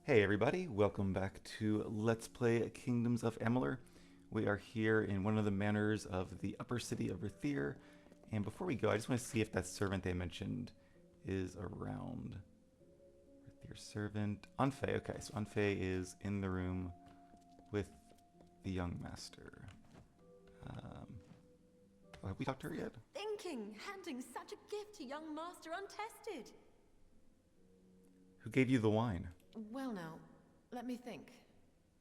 Hey everybody, welcome back to Let's Play Kingdoms of Amalur. We are here in one of the manors of the upper city of Ruthier, and before we go, I just want to see if that servant they mentioned is around. Ruthier servant, Anfei. Okay, so Anfei is in the room with the young master. Um, have we talked to her yet? Thinking, handing such a gift to young master untested. Who gave you the wine? Well now, let me think.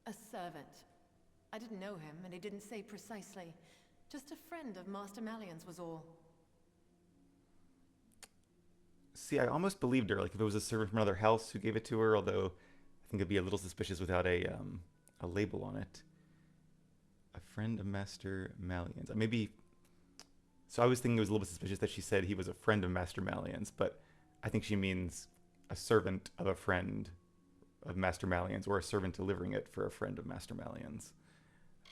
A servant. I didn't know him, and he didn't say precisely. Just a friend of Master Malian's was all. See, I almost believed her, like if it was a servant from another house who gave it to her, although I think it'd be a little suspicious without a label on it. A friend of Master Malian's. Maybe. So I was thinking it was a little bit suspicious that she said he was a friend of Master Malian's, but I think she means a servant of a friend of Master Malian's, or a servant delivering it for a friend of Master Malian's.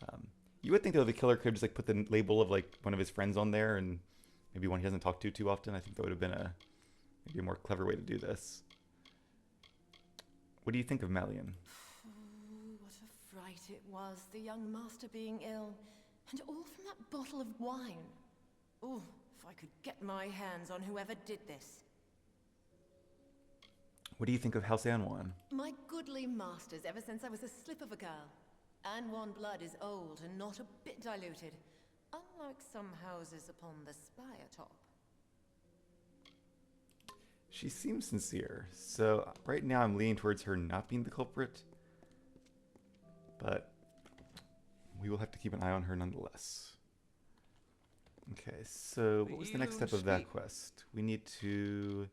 Um, you would think though the killer could just like put the label of like one of his friends on there, and maybe one he doesn't talk to too often. I think that would have been a maybe a more clever way to do this. What do you think of Malian? What a fright it was, the young master being ill. And all from that bottle of wine. Oh, if I could get my hands on whoever did this. What do you think of House Anwan? My goodly masters ever since I was a slip of a girl. Anwan blood is old and not a bit diluted, unlike some houses upon the spire top. She seems sincere, so right now I'm leaning towards her not being the culprit, but we will have to keep an eye on her nonetheless. Okay, so what was the next step of that quest? We need to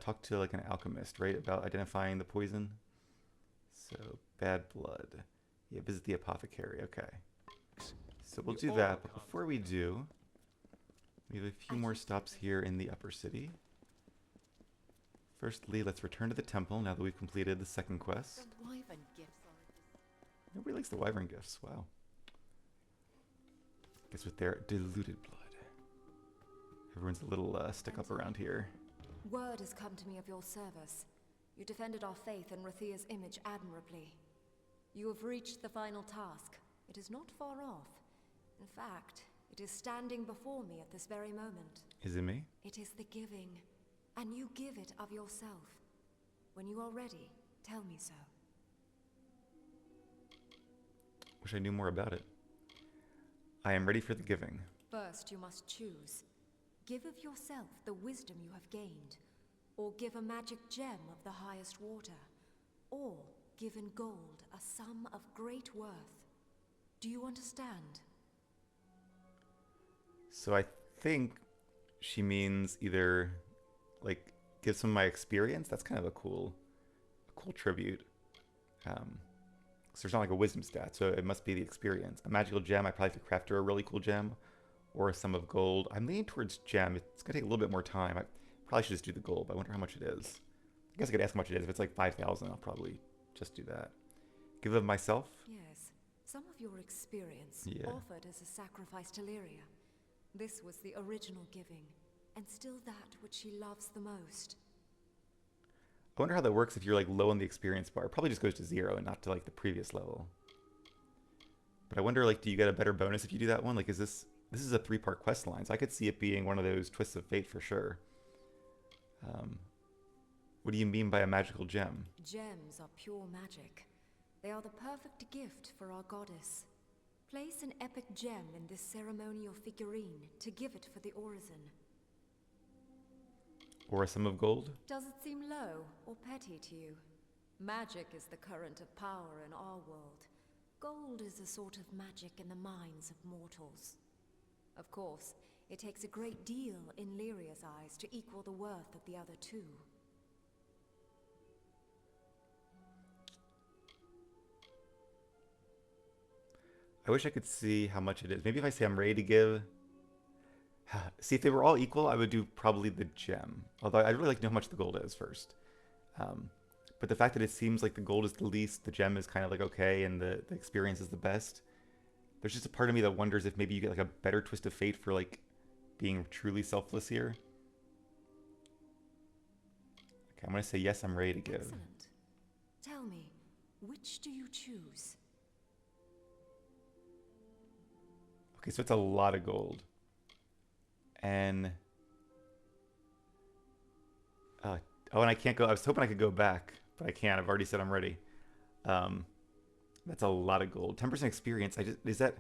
talk to like an alchemist, right, about identifying the poison. So bad blood. Yeah, visit the apothecary. Okay, so we'll do that. But before we do, we have a few more stops here in the upper city. Firstly, let's return to the temple now that we've completed the second quest. The wyvern gifts are. Nobody likes the wyvern gifts. Wow. Guess with their diluted blood. Everyone's a little stick up around here. Word has come to me of your service. You defended our faith and Rathir's image admirably. You have reached the final task. It is not far off. In fact, it is standing before me at this very moment. Is it me? It is the giving, and you give it of yourself. When you are ready, tell me so. Wish I knew more about it. I am ready for the giving. First, you must choose. Give of yourself the wisdom you have gained, or give a magic gem of the highest water, or give in gold a sum of great worth. Do you understand? So I think she means either like give some of my experience. That's kind of a cool tribute. So there's not like a wisdom stat, so it must be the experience. A magical gem, I probably have to craft her a really cool gem, or a sum of gold. I'm leaning towards gem. It's gonna take a little bit more time. I probably should just do the gold, but I wonder how much it is. I guess I could ask how much it is. If it's like 5,000, I'll probably just do that. Give of myself? Yes, some of your experience Yeah. offered as a sacrifice to Lyria. This was the original giving, and still that which she loves the most. I wonder how that works if you're like low on the experience bar. It probably just goes to 0 and not to like the previous level. But I wonder, like, do you get a better bonus if you do that one? Like, is this is a 3-part quest line, so I could see it being one of those twists of fate for sure. What do you mean by a magical gem? Gems are pure magic. They are the perfect gift for our goddess. Place an epic gem in this ceremonial figurine to give it for the orison. Or a sum of gold? Does it seem low or petty to you? Magic is the current of power in our world. Gold is a sort of magic in the minds of mortals. Of course, it takes a great deal in Lyria's eyes to equal the worth of the other two. I wish I could see how much it is. Maybe if I say I'm ready to give... See, if they were all equal, I would do probably the gem. Although I'd really like to know how much the gold is first. But the fact that it seems like the gold is the least, the gem is kind of like okay, and the experience is the best. There's just a part of me that wonders if maybe you get like a better twist of fate for like being truly selfless here. Okay, I'm gonna say yes, I'm ready to give. Excellent. Tell me, which do you choose? Okay, so it's a lot of gold. And oh, and I can't go. I was hoping I could go back, but I can't. I've already said I'm ready. Um, that's a lot of gold. 10% experience. Is that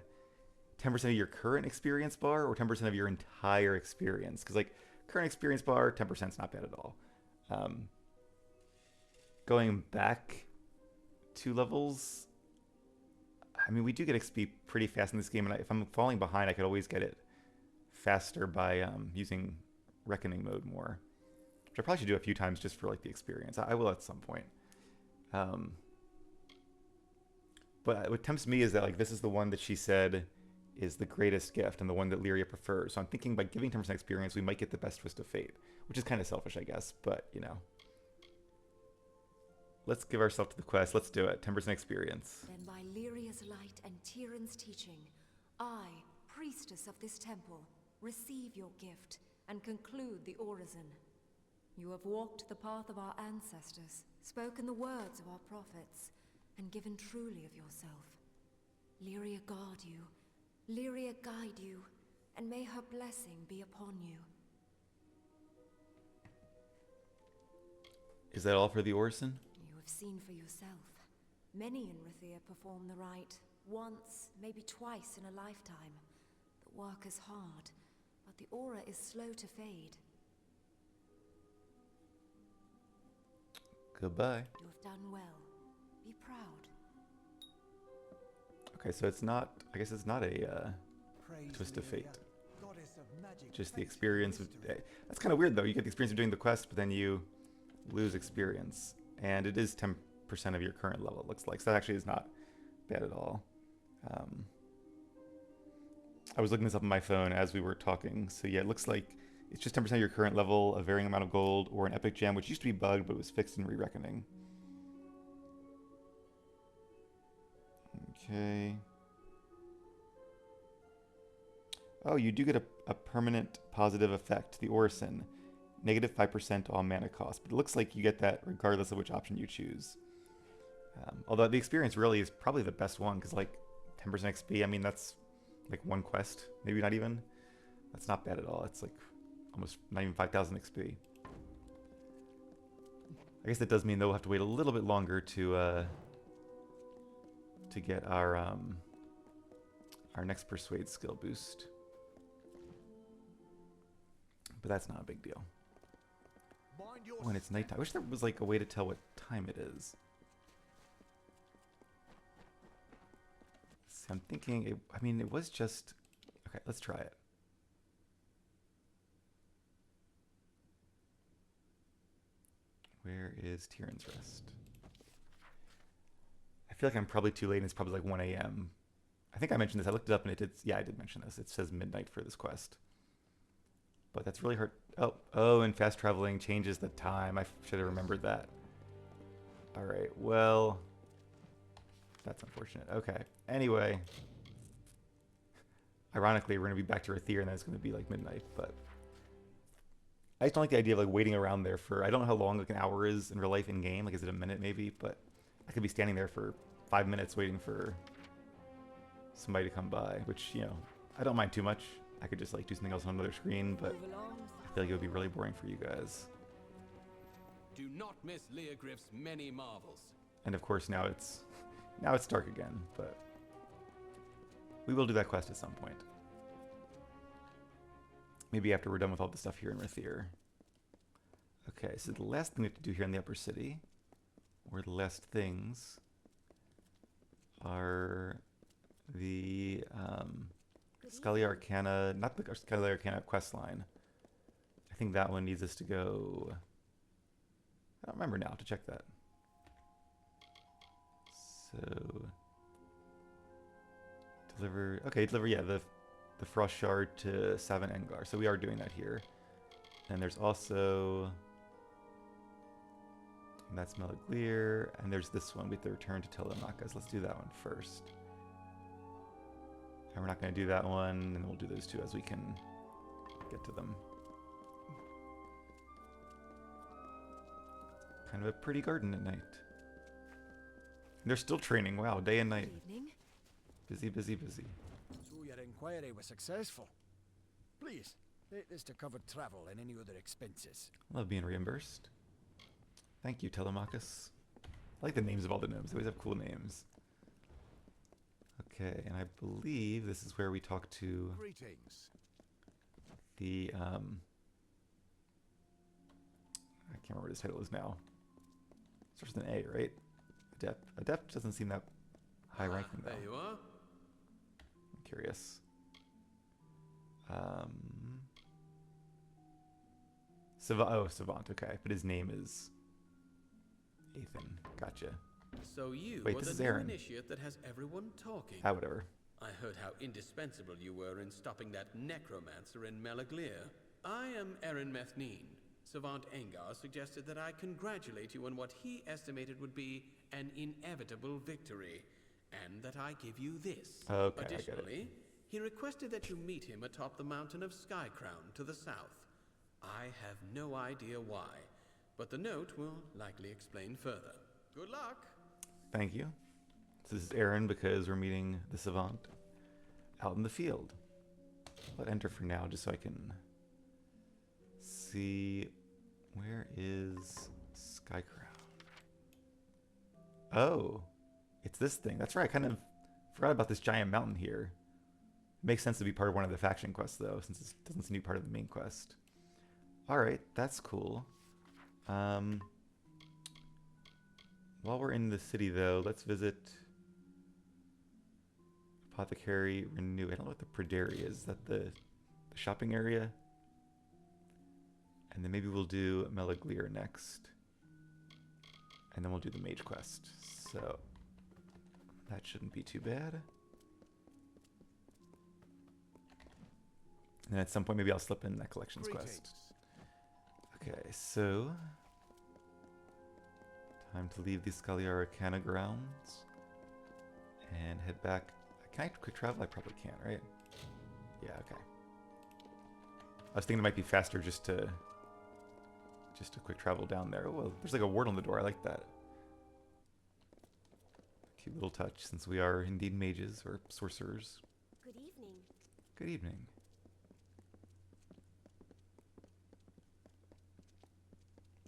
10% of your current experience bar or 10% of your entire experience? Because like current experience bar, 10% is not bad at all. Um, going back 2 levels. I mean, we do get XP pretty fast in this game, and if I'm falling behind, I could always get it faster by using Reckoning mode more. Which I probably should do a few times just for like the experience. I will at some point. But what tempts me is that like this is the one that she said is the greatest gift and the one that Lyria prefers. So I'm thinking by giving 10% experience, we might get the best twist of fate, which is kind of selfish, I guess. But you know, let's give ourselves to the quest. Let's do it. 10% experience. Then by Lyria's light and Tyrion's teaching, I, priestess of this temple, receive your gift and conclude the orison. You have walked the path of our ancestors, spoken the words of our prophets, and given truly of yourself. Lyria guard you, Lyria guide you, and may her blessing be upon you. Is that all for the orison? You have seen for yourself. Many in Rathir perform the rite, once, maybe twice in a lifetime. The work is hard, but the aura is slow to fade. Goodbye. You have done well. Be proud. Okay, so it's not. I guess it's not a twist of fate. Just the experience of. That's kind of weird though. You get the experience of doing the quest, but then you lose experience, and it is 10% of your current level. It looks like, so that actually is not bad at all. I was looking this up on my phone as we were talking. So yeah, it looks like it's just 10% of your current level, a varying amount of gold, or an epic gem, which used to be bugged but was fixed in re-reckoning. Okay. Oh, you do get a permanent positive effect, the orison. Negative 5% all mana cost. But it looks like you get that regardless of which option you choose. Although the experience really is probably the best one, because like 10% XP, I mean, that's like one quest. Maybe not even. That's not bad at all. It's like almost not even 5,000 XP. I guess that does mean that we'll have to wait a little bit longer to get our next persuade skill boost. But that's not a big deal. When it's nighttime. I wish there was like a way to tell what time it is. So I'm thinking, I mean, it was just... Okay, let's try it. Where is Tyrion's Rest? I feel like I'm probably too late and it's probably like 1 a.m. I think I mentioned this. I looked it up and it did... Yeah, I did mention this. It says midnight for this quest. But that's really hard. Oh, and fast traveling changes the time. I should have remembered that. All right, well, that's unfortunate. Okay, anyway. Ironically, we're going to be back to Rathir and then it's going to be like midnight, but I just don't like the idea of like waiting around there for, I don't know how long like an hour is in real life in game. Like, is it a minute maybe? But I could be standing there for 5 minutes waiting for somebody to come by, which, you know, I don't mind too much. I could just like do something else on another screen, but I feel like it would be really boring for you guys. Do not miss Leogryph's many marvels. And of course now it's dark again, but we will do that quest at some point. Maybe after we're done with all the stuff here in Rathir. Okay, so the last thing we have to do here in the Upper City, or the last things, are the Scully Arcana, not the Scully Arcana quest line. I think that one needs us to go... I don't remember now, to check that. So... Deliver... Okay, deliver, yeah, the Frost Shard to Savin Engar. So we are doing that here. And there's also... And that's Meligleer. And there's this one, we have to return to Telemakas. Let's do that one first. And we're not going to do that one, and we'll do those two as we can get to them. Kind of a pretty garden at night. They're still training. Wow, day and night. Good evening. Busy, busy, busy. So your inquiry was successful. Please, take this to cover travel and any other expenses. Love being reimbursed. Thank you, Telemachus. I like the names of all the gnomes. They always have cool names. Okay, and I believe this is where we talk to Greetings. the, I can't remember what his title is now. Starts with an A, right? Adept. Adept doesn't seem that high ranking, though. There you are. I'm curious. Savant, okay. But his name is Ethan. Gotcha. So you Wait, are this the is new Aaron. initiate that has everyone talking. Ah, whatever. I heard how indispensable you were in stopping that necromancer in Melaglir. I am Aaron Methnine. Savant Engar suggested that I congratulate you on what he estimated would be an inevitable victory, and that I give you this. Okay, I get it. Additionally, he requested that you meet him atop the mountain of Skycrown to the south. I have no idea why, but the note will likely explain further. Good luck! Thank you. So this is Aaron because we're meeting the Savant out in the field. I'll enter for now just so I can see where is Skycrown. Oh, it's this thing. That's right. I kind of forgot about this giant mountain here. It makes sense to be part of one of the faction quests though, since it doesn't seem to be part of the main quest. All right, that's cool. While we're in the city, though, let's visit Apothecary Renew. I don't know what the Pradaria is. Is that the shopping area? And then maybe we'll do Melaglir next. And then we'll do the mage quest. So that shouldn't be too bad. And then at some point, maybe I'll slip in that collections quest. Okay, so time to leave the Scalia Arcana grounds and head back. Can I quick travel? I probably can't, right? Yeah, okay. I was thinking it might be faster just to quick travel down there. Oh, well, there's like a word on the door. I like that. Cute little touch, since we are indeed mages or sorcerers. Good evening. Good evening.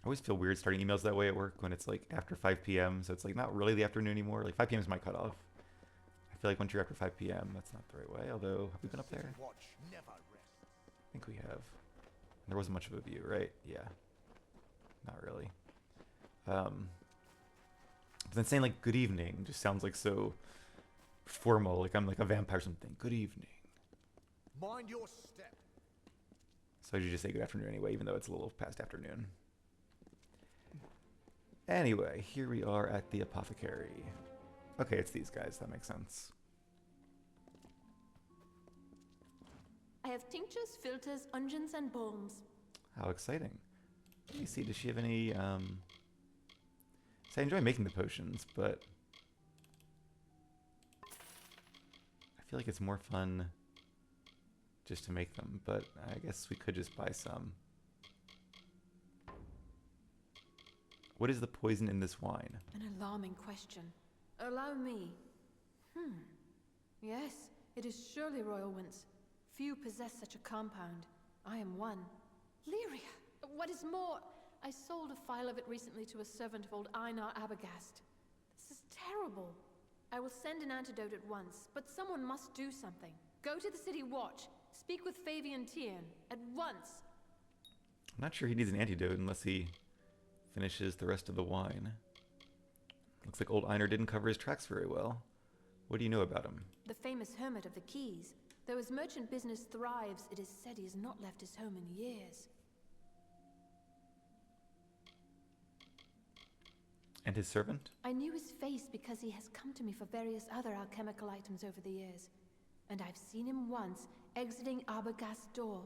I always feel weird starting emails that way at work when it's like after 5 p.m. So it's like not really the afternoon anymore. Like 5 p.m. is my cutoff. I feel like once you're after 5 p.m., that's not the right way. Although, have we been up there? Watch never rest. I think we have. There wasn't much of a view, right? Yeah. Not really. But then saying like good evening just sounds like so formal. Like I'm like a vampire or something. Good evening. Mind your step. So I should just say good afternoon anyway, even though it's a little past afternoon. Anyway, here we are at the apothecary. Okay, it's these guys. That makes sense. I have tinctures, filters, unguents, and balms. How exciting. Let me see, does she have any, so I enjoy making the potions, but I feel like it's more fun just to make them, but I guess we could just buy some. What is the poison in this wine? An alarming question. Allow me. Yes, it is surely royal winds. Few possess such a compound. I am one. Lyria! What is more, I sold a phial of it recently to a servant of old Einar Abagast. This is terrible. I will send an antidote at once, but someone must do something. Go to the city watch. Speak with Fabian Tiern. At once. I'm not sure he needs an antidote unless he finishes the rest of the wine. Looks like old Einar didn't cover his tracks very well. What do you know about him? The famous hermit of the Keys. Though his merchant business thrives, it is said he has not left his home in years. And his servant? I knew his face because he has come to me for various other alchemical items over the years. And I've seen him once, exiting Arbogast's door.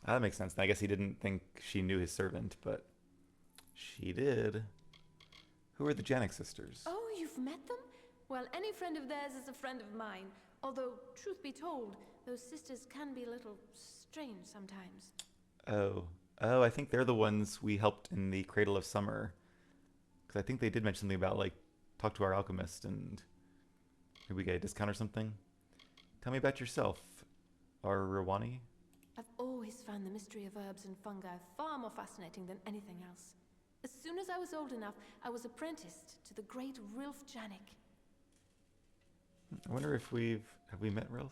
That makes sense. I guess he didn't think she knew his servant, but she did. Who are the Janik sisters? Oh, you've met them? Well, any friend of theirs is a friend of mine. Although, truth be told, those sisters can be a little strange sometimes. Oh, I think they're the ones we helped in the Cradle of Summer. Because I think they did mention something about, like, talk to our alchemist and maybe we get a discount or something. Tell me about yourself, Rawani. I've always found the mystery of herbs and fungi far more fascinating than anything else. As soon as I was old enough, I was apprenticed to the great Rilf Janik. I wonder if have we met Rilf?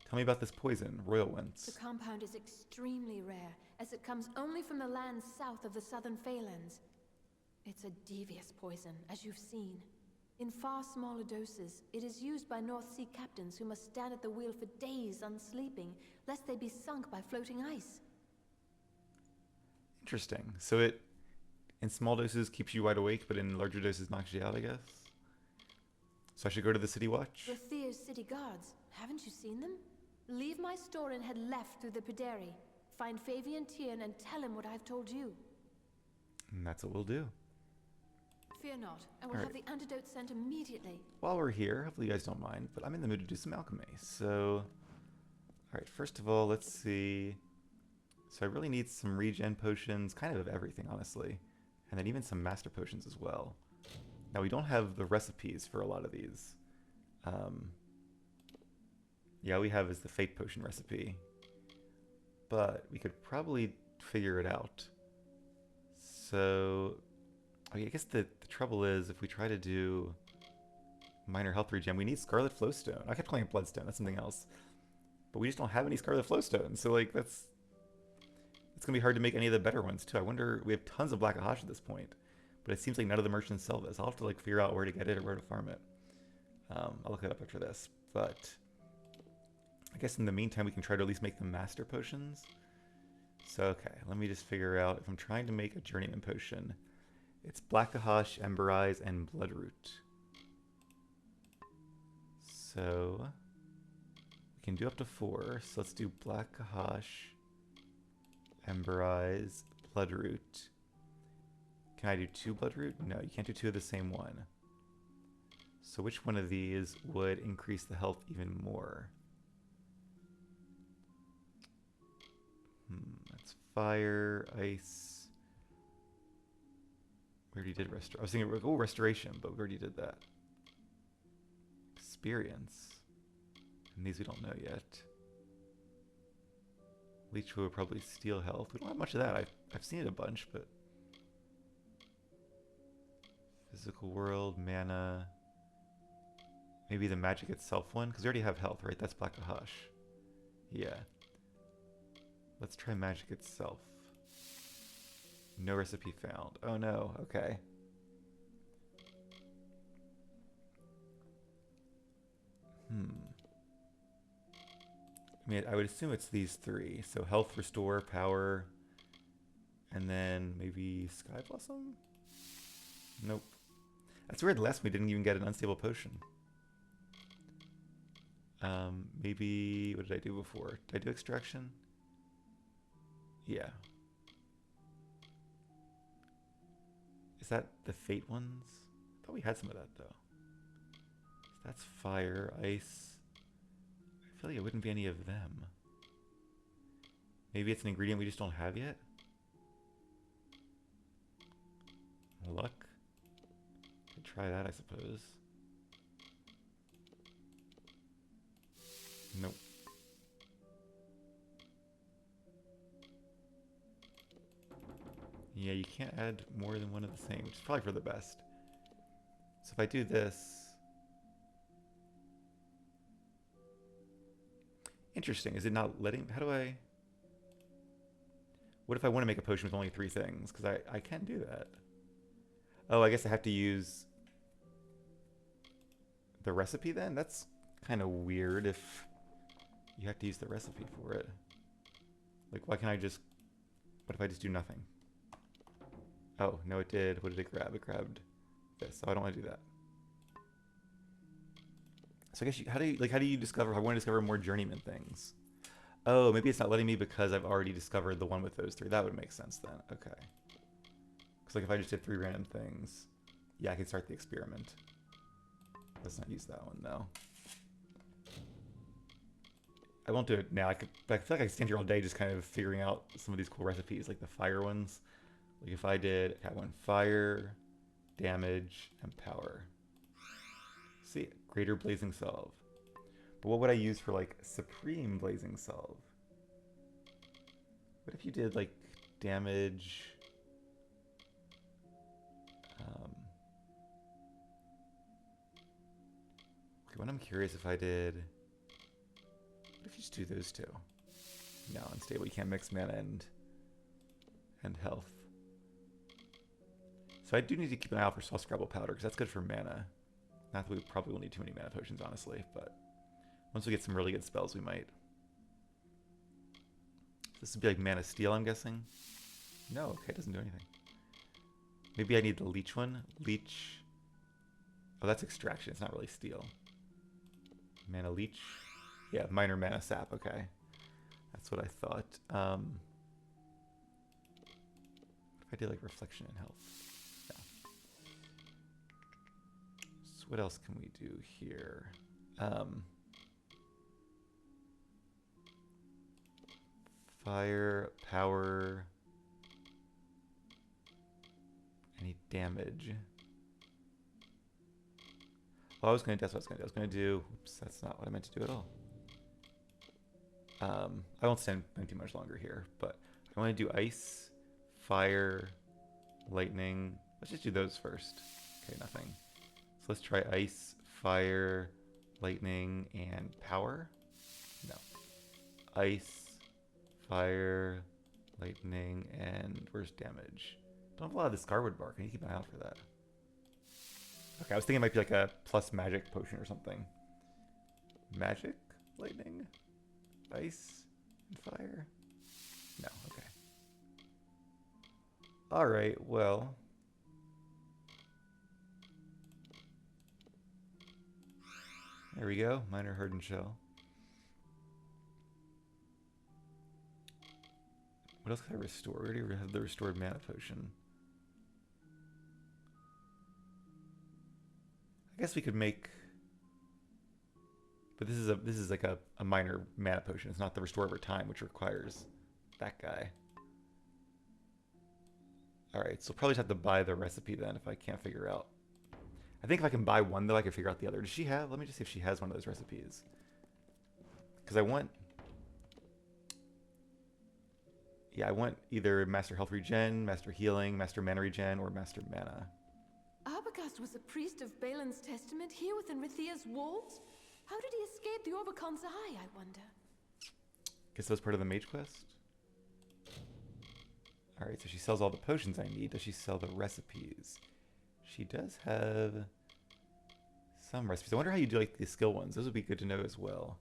Tell me about this poison, Royal Winds. The compound is extremely rare, as it comes only from the lands south of the southern Phalanx. It's a devious poison, as you've seen. In far smaller doses, it is used by North Sea captains who must stand at the wheel for days unsleeping, lest they be sunk by floating ice. Interesting. So it, in small doses, keeps you wide awake, but in larger doses knocks you out, I guess? So I should go to the City Watch? Rathir's city guards. Haven't you seen them? Leave my store and head left through the Pederi. Find Fabian Tiern and tell him what I've told you. And that's what we'll do. Fear not. I will have the antidote sent immediately. While we're here, hopefully you guys don't mind, but I'm in the mood to do some alchemy. So, alright, first of all, let's see. So I really need some regen potions, kind of everything, honestly. And then even some master potions as well. Now, we don't have the recipes for a lot of these. Yeah, all we have is the Fate Potion recipe. But we could probably figure it out. So, I guess the trouble is, if we try to do minor health regen, we need Scarlet Flowstone. I kept calling it Bloodstone, that's something else. But we just don't have any Scarlet Flowstone, so like, it's gonna be hard to make any of the better ones too. I wonder, we have tons of Black Ahash at this point, but it seems like none of the merchants sell this. I'll have to like figure out where to get it or where to farm it. I'll look it up after this, but I guess in the meantime we can try to at least make the master potions. So okay, let me just figure out if I'm trying to make a journeyman potion. It's Black Ahash, Ember Eyes, and Bloodroot. So we can do up to 4. So let's do Black Ahash, Ember Eyes, Bloodroot. Can I do 2 Bloodroot? No, you can't do 2 of the same one. So which one of these would increase the health even more? That's fire, ice. We already did I was thinking, oh, restoration, but we already did that. Experience. And these we don't know yet. Leech will probably steal health. We don't have much of that. I've seen it a bunch, but physical world, mana. Maybe the magic itself one, because we already have health, right? That's Black Ahash. Yeah. Let's try magic itself. No recipe found. Oh no, okay. I mean, I would assume it's these 3. So health, restore, power, and then maybe Sky Blossom? Nope. That's weird, the last one we didn't even get an unstable potion. Maybe, what did I do before? Did I do extraction? Yeah. Is that the Fate ones? I thought we had some of that, though. So that's fire, ice. I feel like it wouldn't be any of them. Maybe it's an ingredient we just don't have yet? Luck? Could try that, I suppose. Nope. Yeah, you can't add more than one of the same, which is probably for the best. So if I do this... Interesting, is it not letting... How do I... What if I want to make a potion with only 3 things? Because I can't do that. Oh, I guess I have to use the recipe then? That's kind of weird if you have to use the recipe for it. Like, why can't I just... What if I just do nothing? Oh, no, it did. What did it grab? It grabbed this. Oh, I don't want to do that. So I guess how do you discover? I want to discover more journeyman things. Oh, maybe it's not letting me because I've already discovered the one with those 3. That would make sense then. Okay. Because like if I just did 3 random things, yeah, I could start the experiment. Let's not use that one though. I won't do it now. I feel like I could stand here all day just kind of figuring out some of these cool recipes, like the fire ones. Like if I did, okay, I went fire, damage, and power. See, greater blazing salve. But what would I use for like supreme blazing salve? What if you did like damage? Okay, when I'm curious if I did. What if you just do those two? No, unstable. You can't mix mana and health. So I do need to keep an eye out for Soul Scrabble Powder because that's good for mana. Not that we probably will need too many mana potions, honestly, but once we get some really good spells, we might. This would be like Mana Steel, I'm guessing. No, okay, it doesn't do anything. Maybe I need the Leech one. Leech. Oh, that's Extraction. It's not really Steel. Mana Leech. Yeah, minor Mana Sap. Okay, that's what I thought. What if I did like Reflection and Health? No. So what else can we do here? Fire, power, any damage. Oh, that's what I was gonna do. I was gonna do, oops, that's not what I meant to do at all. I won't stand too much longer here, but I want to do ice, fire, lightning. Let's just do those first. Okay, nothing. So let's try ice, fire, lightning, and power. No. Ice, fire, lightning, and where's damage? Don't have a lot of the Scarwood Bark. I need to keep an eye out for that. Okay, I was thinking it might be like a plus magic potion or something. Magic, lightning, ice, and fire? No, okay. Alright, well. There we go, Minor Hardened Shell. What else can I restore? We already have the restored mana potion. I guess we could make, but this is like a minor mana potion. It's not the restore over time, which requires that guy. All right, so probably just have to buy the recipe then if I can't figure out. I think if I can buy one though, I can figure out the other. Does she have? Let me just see if she has one of those recipes. Because I want. Yeah, I want either Master Health Regen, Master Healing, Master Mana Regen, or Master Mana. Arbogast was a priest of Balin's Testament here within Rithia's walls? How did he escape the Orbicon's eye, I wonder? Guess that was part of the mage quest? Alright, so she sells all the potions I need. Does she sell the recipes? She does have some recipes. I wonder how you do like the skill ones. Those would be good to know as well.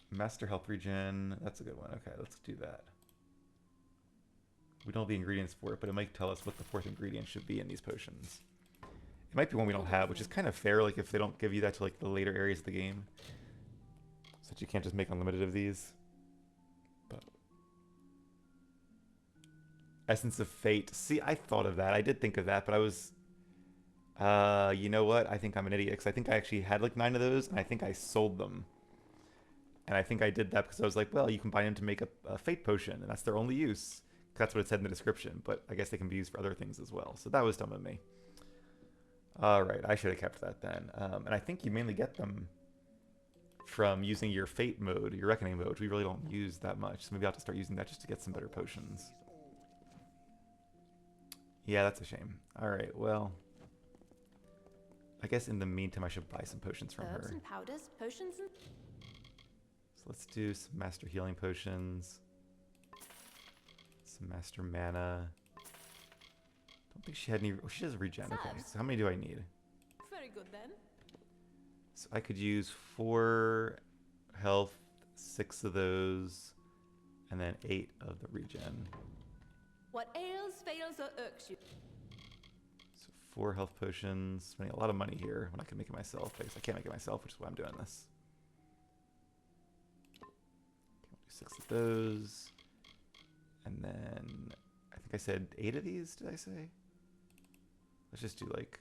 Master Health Regen. That's a good one. Okay, let's do that. We don't have the ingredients for it, but it might tell us what the fourth ingredient should be in these potions. It might be one we don't have, which is kind of fair, like if they don't give you that to like the later areas of the game. So that you can't just make unlimited of these. But Essence of Fate. See, I thought of that. I did think of that, but I was you know what? I think I'm an idiot because I think I actually had like 9 of those and I think I sold them. And I think I did that because I was like, well, you combine them to make a Fate potion, and that's their only use. That's what it said in the description, but I guess they can be used for other things as well. So that was dumb of me. All right, I should have kept that then. And I think you mainly get them from using your Fate mode, your Reckoning mode, which we really don't use that much. So maybe I'll have to start using that just to get some better potions. Yeah, that's a shame. All right, well, I guess in the meantime, I should buy some potions from Herbs her. and powders, potions and... So let's do some Master Healing potions. Some Master Mana. Don't think she had any... Oh, she does regen. Okay, so how many do I need? Very good then. So I could use 4 health, 6 of those, and then 8 of the regen. What ails, fails, or irks you? So 4 health potions. Spending a lot of money here when I can make it myself. I guess I can't make it myself, which is why I'm doing this. Okay, I'll do 6 of those. And then I think I said 8 of these, did I say? Let's just do like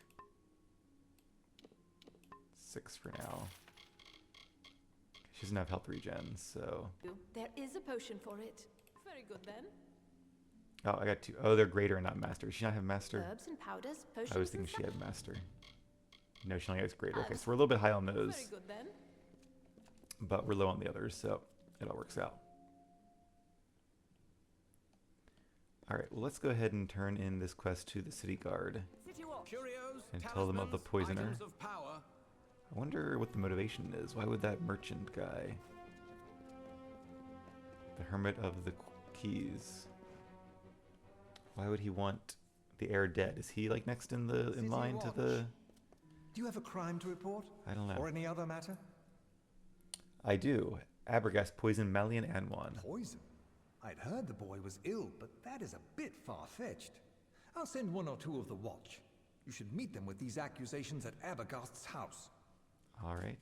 6 for now. She doesn't have health regen, so... There is a potion for it. Very good then. Oh, I got two. Oh, they're greater and not master. Does she not have master? Herbs and powders, potions. I was thinking she had master. No, she only has greater. Okay, so we're a little bit high on those. Very good then. But we're low on the others, so it all works out. Alright, well, let's go ahead and turn in this quest to the city guard. Curios, And tell them of the poisoner. items of power. I wonder what the motivation is. Why would that merchant guy? The Hermit of the Keys. Why would he want the heir dead? Is he like next in line to the... Do you have a crime to report? I don't know. Or any other matter? I do. Abergast poisoned Malian Anwan. Poison? I'd heard the boy was ill, but that is a bit far-fetched. I'll send one or two of the watch. You should meet them with these accusations at Abergast's house. Alright.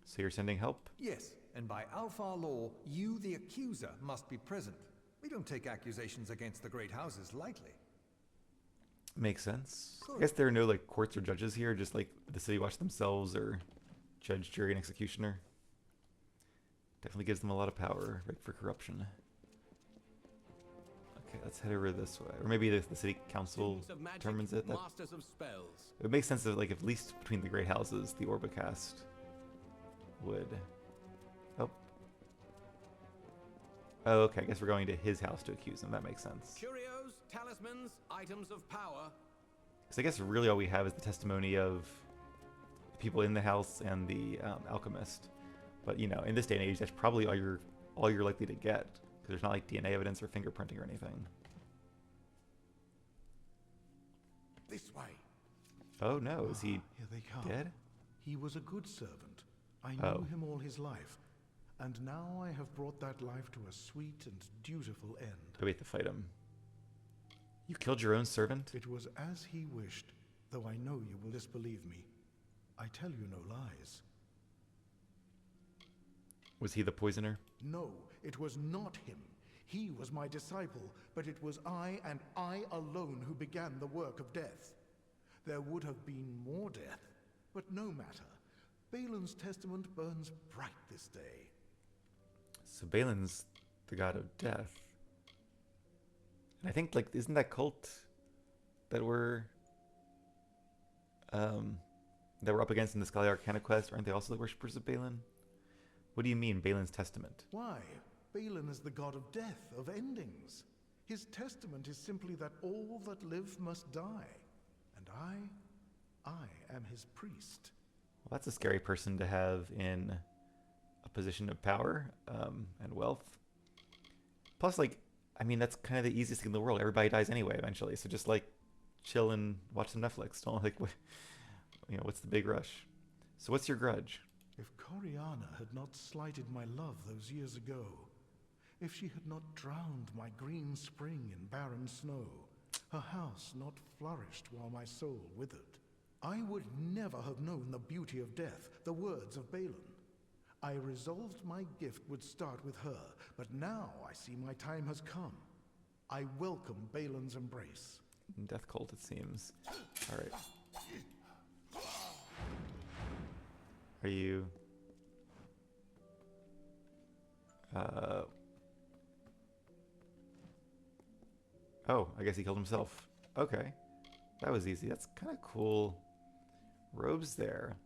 So you're sending help? Yes, and by Alfar law, you, the accuser, must be present. We don't take accusations against the great houses lightly. Makes sense. Good. I guess there are no like courts or judges here, just like the city watch themselves or judge, jury, and executioner. Definitely gives them a lot of power, right, for corruption. Okay, let's head over this way. Or maybe the city council Students of magic, determines it. That masters of spells. it would make sense that like if at least between the great houses, the Orbicast would. Oh. Oh, okay. I guess we're going to his house to accuse him. That makes sense. Curios, talismans, items of power. Because I guess really all we have is the testimony of the people in the house and the alchemist. But you know, in this day and age, that's probably all you're likely to get, because there's not like DNA evidence or fingerprinting or anything. This way. Oh no, is he Here they come. dead? He was a good servant. I knew Oh. him all his life. And now I have brought that life to a sweet and dutiful end. Do we have to fight him? You killed your own servant? It was as he wished, though I know you will disbelieve me. I tell you no lies. Was he the poisoner? No, it was not him. He was my disciple, but it was I and I alone who began the work of death. There would have been more death, but no matter. Balin's testament burns bright this day. So Balin's the god of death. And I think like isn't that cult that we're up against in the Scalia Arcana quest? Aren't they also the worshippers of Balin? What do you mean, Balin's testament? Why? Balin is the god of death, of endings. His testament is simply that all that live must die. And I am his priest. Well, that's a scary person to have in a position of power and wealth. Plus, like, I mean, that's kind of the easiest thing in the world. Everybody dies anyway eventually. So just, like, chill and watch some Netflix. Don't, like, what's the big rush? So what's your grudge? If Coriana had not slighted my love those years ago, if she had not drowned my green spring in barren snow, her house not flourished while my soul withered, I would never have known the beauty of death, the words of Balin. I resolved my gift would start with her, but now I see my time has come. I welcome Balin's embrace. Death cult, it seems. All right. Are you... Oh, I guess he killed himself. Okay. That was easy. That's kind of cool. Robes there.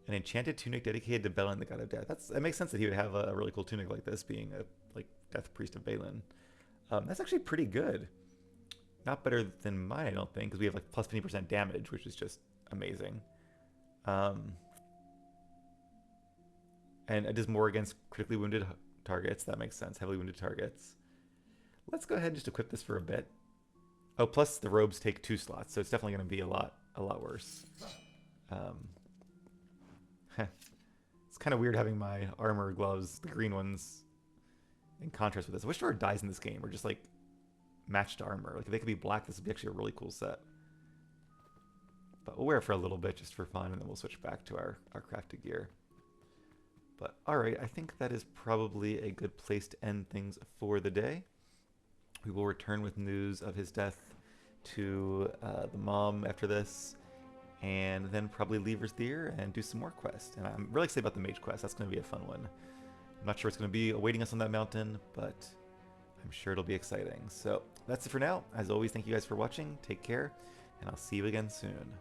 An enchanted tunic dedicated to Balin, the god of death. That makes sense that he would have a really cool tunic like this, being a death priest of Balin. That's actually pretty good. Not better than mine, I don't think, because we have like plus 50% damage, which is just amazing. And it does more against critically wounded targets. That makes sense. Heavily wounded targets. Let's go ahead and just equip this for a bit. Oh, plus the robes take 2 slots, so it's definitely going to be a lot worse. It's kind of weird having my armor gloves, the green ones, in contrast with this. I wish there were dyes in this game, or just like matched armor. Like if they could be black, this would be actually a really cool set. But we'll wear it for a little bit just for fun, and then we'll switch back to our crafted gear. But alright, I think that is probably a good place to end things for the day. We will return with news of his death to the mom after this, and then probably leave Earthier and do some more quests. And I'm really excited about the mage quest. That's going to be a fun one. I'm not sure what's going to be awaiting us on that mountain, but I'm sure it'll be exciting. So that's it for now. As always, thank you guys for watching. Take care, and I'll see you again soon.